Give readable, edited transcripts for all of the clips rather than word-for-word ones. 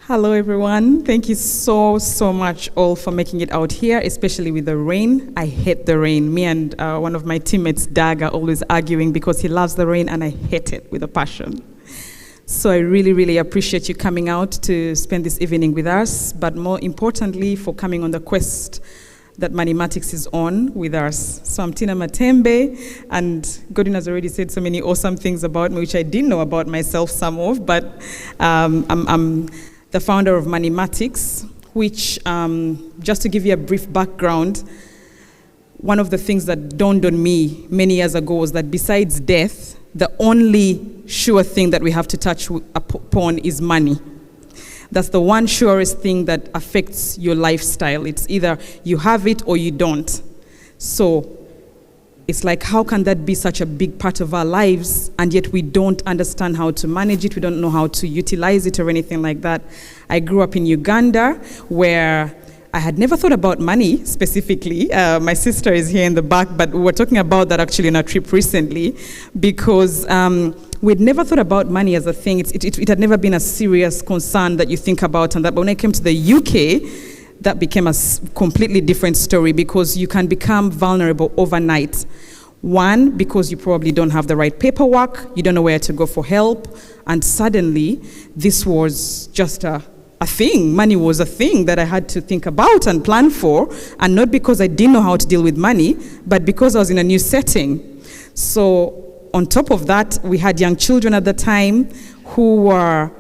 Hello everyone. Thank you so much all for making it out here, especially with the rain. I hate the rain. Me and one of my teammates, Dag, are always arguing because he loves the rain and I hate it with a passion. So I really appreciate you coming out to spend this evening with us, but more importantly for coming on the quest that Mathematics is on with us. So I'm Tynah Matembe, and Godwin has already said so many awesome things about me, which I didn't know about myself, some of, but I'm the founder of Mathematics, which, just to give you a brief background, one of the things that dawned on me many years ago was that besides death, the only sure thing that we have to touch upon is money. That's the one surest thing that affects your lifestyle. It's either you have it or you don't. So it's like, how can that be such a big part of our lives, and yet we don't understand how to manage it, we don't know how to utilize it or anything like that. I grew up in Uganda, where I had never thought about money specifically. My sister is here in the back, but we were talking about that actually on a trip recently, because we'd never thought about money as a thing. It had never been a serious concern that you think about, and that. But when I came to the UK, that became a completely different story, because you can become vulnerable overnight. One, because you probably don't have the right paperwork, you don't know where to go for help, and suddenly this was just a thing. Money was a thing that I had to think about and plan for, and not because I didn't know how to deal with money, but because I was in a new setting. So on top of that, we had young children at the time who were,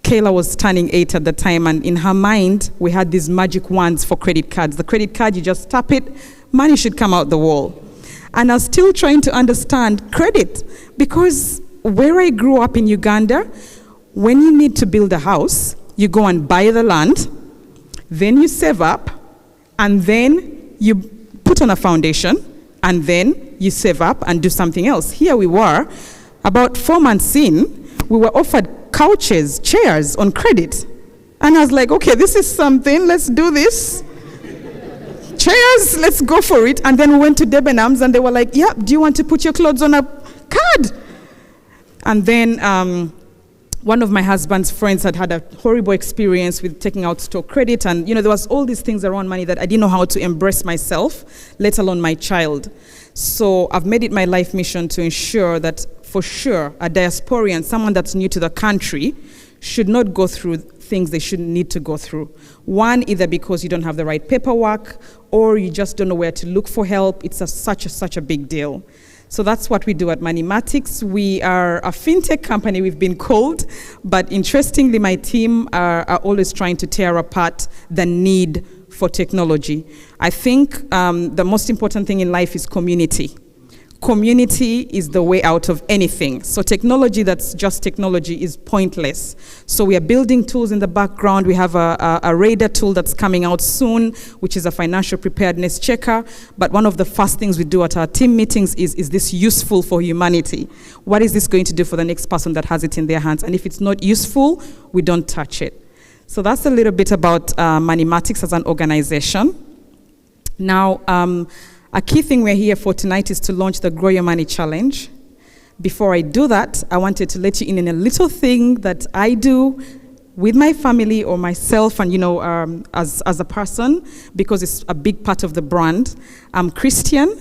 Kayla was turning 8 at the time, and in her mind, we had these magic wands for credit cards. The credit card, you just tap it, money should come out the wall. And I was still trying to understand credit, because where I grew up in Uganda, when you need to build a house, you go and buy the land, then you save up, and then you put on a foundation, and then you save up and do something else. Here we were, about 4 months in, we were offered couches, chairs on credit. And I was like, okay, this is something, let's do this. Chairs, let's go for it. And then we went to Debenhams and they were like, yeah, do you want to put your clothes on a card? And then one of my husband's friends had a horrible experience with taking out store credit. And there was all these things around money that I didn't know how to embrace myself, let alone my child. So I've made it my life mission to ensure that, for sure, a diasporian, someone that's new to the country, should not go through things they shouldn't need to go through. One, either because you don't have the right paperwork, or you just don't know where to look for help. It's such a big deal. So that's what we do at Mathematics. We are a fintech company, we've been called, but interestingly, my team are always trying to tear apart the need for technology. I think the most important thing in life is community. Community is the way out of anything. So technology that's just technology is pointless. So we are building tools in the background. We have a radar tool that's coming out soon, which is a financial preparedness checker. But one of the first things we do at our team meetings is this useful for humanity? What is this going to do for the next person that has it in their hands? And if it's not useful, we don't touch it. So that's a little bit about Mathematics as an organization. Now, a key thing we're here for tonight is to launch the Grow Your Money Challenge. Before I do that, I wanted to let you in a little thing that I do with my family or myself, and as a person, because it's a big part of the brand. I'm Christian,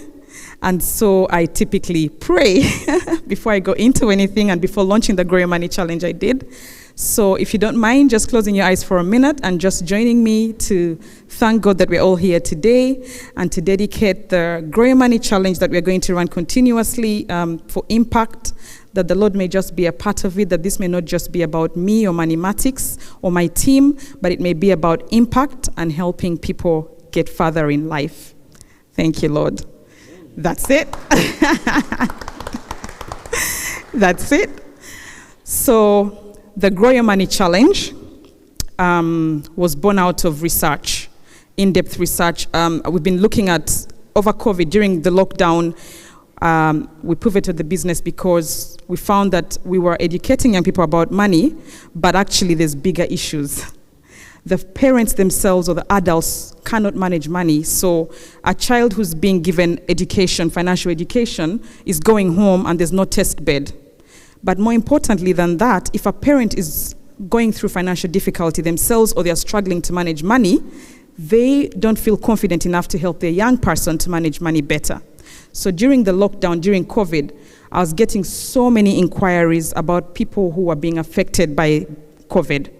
and so I typically pray before I go into anything, and before launching the Grow Your Money Challenge I did. So if you don't mind just closing your eyes for a minute and just joining me to thank God that we're all here today, and to dedicate the Grow Your Money Challenge that we're going to run continuously for impact, that the Lord may just be a part of it, that this may not just be about me or Mathematics or my team, but it may be about impact and helping people get further in life. Thank you, Lord. That's it. That's it. So the Grow Your Money Challenge was born out of research, in-depth research. We've been looking at, over COVID, during the lockdown, we pivoted the business because we found that we were educating young people about money, but actually there's bigger issues. The parents themselves or the adults cannot manage money. So a child who's being given education, financial education, is going home and there's no test bed. But more importantly than that, if a parent is going through financial difficulty themselves or they are struggling to manage money, they don't feel confident enough to help their young person to manage money better. So during the lockdown, during COVID, I was getting so many inquiries about people who are being affected by COVID.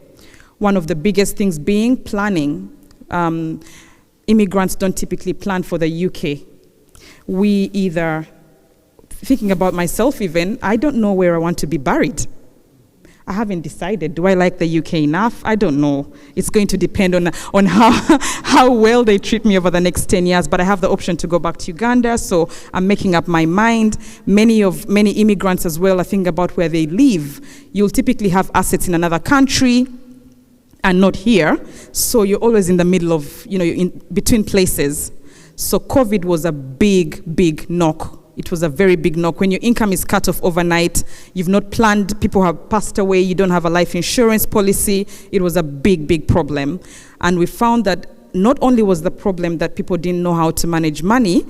One of the biggest things being planning. Immigrants don't typically plan for the UK. We either, thinking about myself even, I don't know where I want to be buried. I haven't decided. Do I like the UK enough? I don't know. It's going to depend on how well they treat me over the next 10 years, but I have the option to go back to Uganda, so I'm making up my mind. Many immigrants as well are thinking about where they live. You'll typically have assets in another country and not here, so you're always in the middle of, you're in between places. So COVID was a big knock. It was a very big knock. When your income is cut off overnight, you've not planned, people have passed away, you don't have a life insurance policy, it was a big problem. And we found that not only was the problem that people didn't know how to manage money,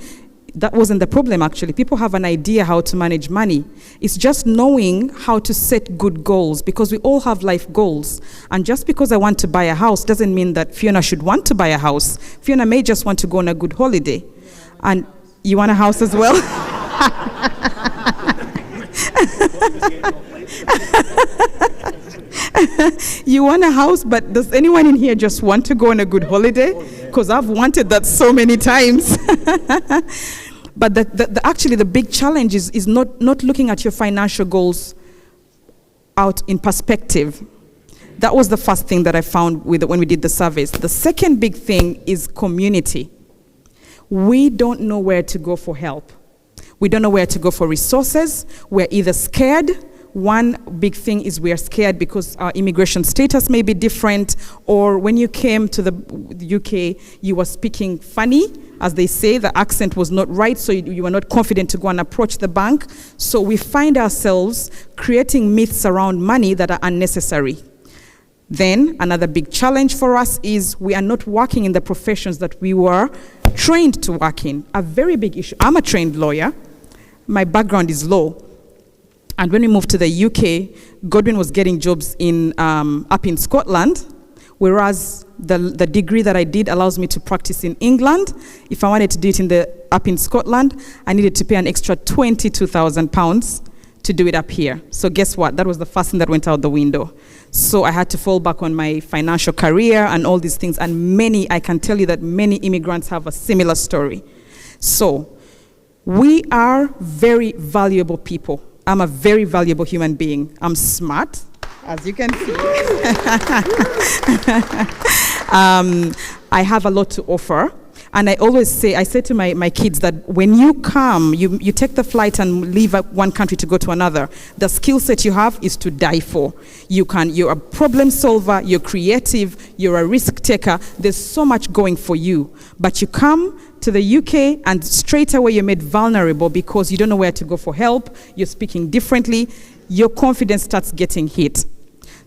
that wasn't the problem actually. People have an idea how to manage money. It's just knowing how to set good goals, because we all have life goals. And just because I want to buy a house doesn't mean that Fiona should want to buy a house. Fiona may just want to go on a good holiday. And you want a house as well? You want a house, but does anyone in here just want to go on a good holiday? Because I've wanted that so many times. But actually the big challenge is not looking at your financial goals out in perspective. That was the first thing that I found when we did the surveys. The second big thing is community. We don't know where to go for help. We don't know where to go for resources. We're either scared. One big thing is we are scared because our immigration status may be different, or when you came to the UK, you were speaking funny, as they say, the accent was not right, so you were not confident to go and approach the bank. So we find ourselves creating myths around money that are unnecessary. Then another big challenge for us is we are not working in the professions that we were trained to work in. A very big issue. I'm a trained lawyer. My background is law. And when we moved to the UK, Godwin was getting jobs up in Scotland, whereas the degree that I did allows me to practice in England. If I wanted to do it up in Scotland, I needed to pay an extra £22,000 to do it up here. So guess what? That was the first thing that went out the window. So I had to fall back on my financial career and all these things. And I can tell you that many immigrants have a similar story. So we are very valuable people. I'm a very valuable human being. I'm smart, as you can see. I have a lot to offer. And I always say, I say to my kids that when you come, you take the flight and leave one country to go to another, the skill set you have is to die for. You're a problem solver, you're creative, you're a risk taker. There's so much going for you. But you come to the UK and straight away you're made vulnerable because you don't know where to go for help, you're speaking differently, your confidence starts getting hit.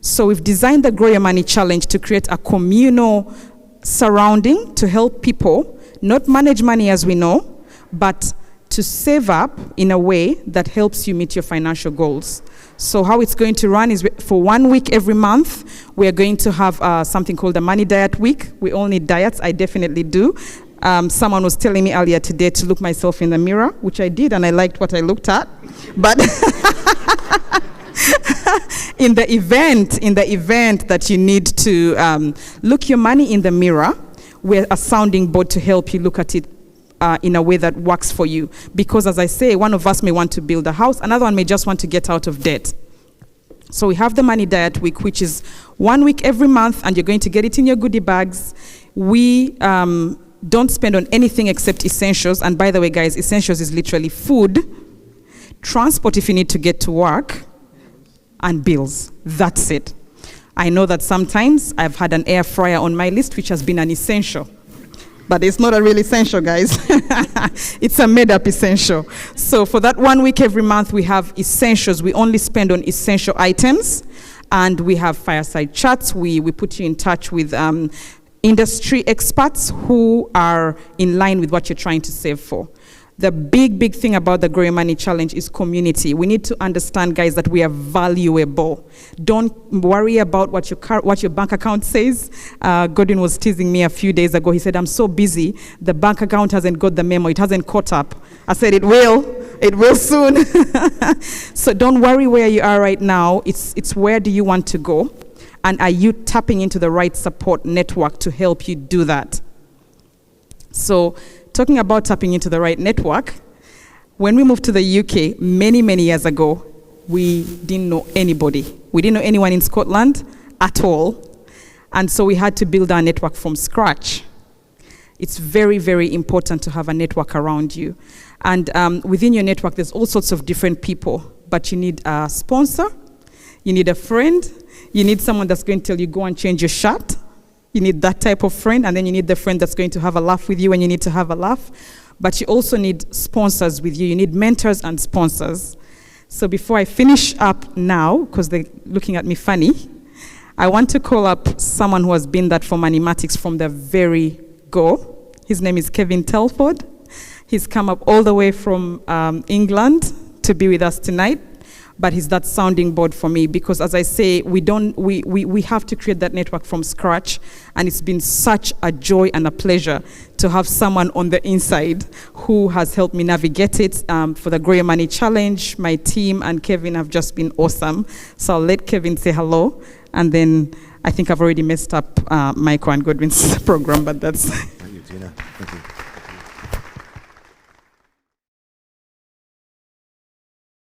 So we've designed the Grow Your Money Challenge to create a communal surrounding to help people not manage money as we know, but to save up in a way that helps you meet your financial goals. So how it's going to run is for 1 week every month, we are going to have something called a money diet week. We all need diets, I definitely do. Someone was telling me earlier today to look myself in the mirror, which I did, and I liked what I looked at. But in the event that you need to look your money in the mirror, we're a sounding board to help you look at it in a way that works for you. Because as I say, one of us may want to build a house, another one may just want to get out of debt. So we have the money diet week, which is 1 week every month, and you're going to get it in your goodie bags. We don't spend on anything except essentials. And by the way, guys, essentials is literally food, transport if you need to get to work, and bills. That's it. I know that sometimes I've had an air fryer on my list, which has been an essential. But it's not a real essential, guys. It's a made-up essential. So for that 1 week every month, we have essentials. We only spend on essential items. And we have fireside chats. We put you in touch with industry experts who are in line with what you're trying to save for. The big thing about the Grow Your Money Challenge is community. We need to understand, guys, that we are valuable. Don't worry about what your bank account says. Godwin was teasing me a few days ago. He said, I'm so busy. The bank account hasn't got the memo. It hasn't caught up. I said, it will. It will soon. So don't worry where you are right now. It's where do you want to go? And are you tapping into the right support network to help you do that? So talking about tapping into the right network, when we moved to the UK many years ago, we didn't know anybody. We didn't know anyone in Scotland at all. And so we had to build our network from scratch. It's very important to have a network around you. And within your network, there's all sorts of different people, but you need a sponsor, you need a friend, you need someone that's going to tell you, go and change your shirt. You need that type of friend, and then you need the friend that's going to have a laugh with you when you need to have a laugh. But you also need sponsors with you. You need mentors and sponsors. So before I finish up now, because they're looking at me funny, I want to call up someone who has been that for Moneymatic from the very go. His name is Kevin Telford. He's come up all the way from England to be with us tonight. But he's that sounding board for me, because as I say, we have to create that network from scratch, and it's been such a joy and a pleasure to have someone on the inside who has helped me navigate it. For the Grow Your Money Challenge, my team and Kevin have just been awesome. So I'll let Kevin say hello, and then I think I've already messed up Michael and Godwin's program, but that's... Thank you, Tynah. Thank you.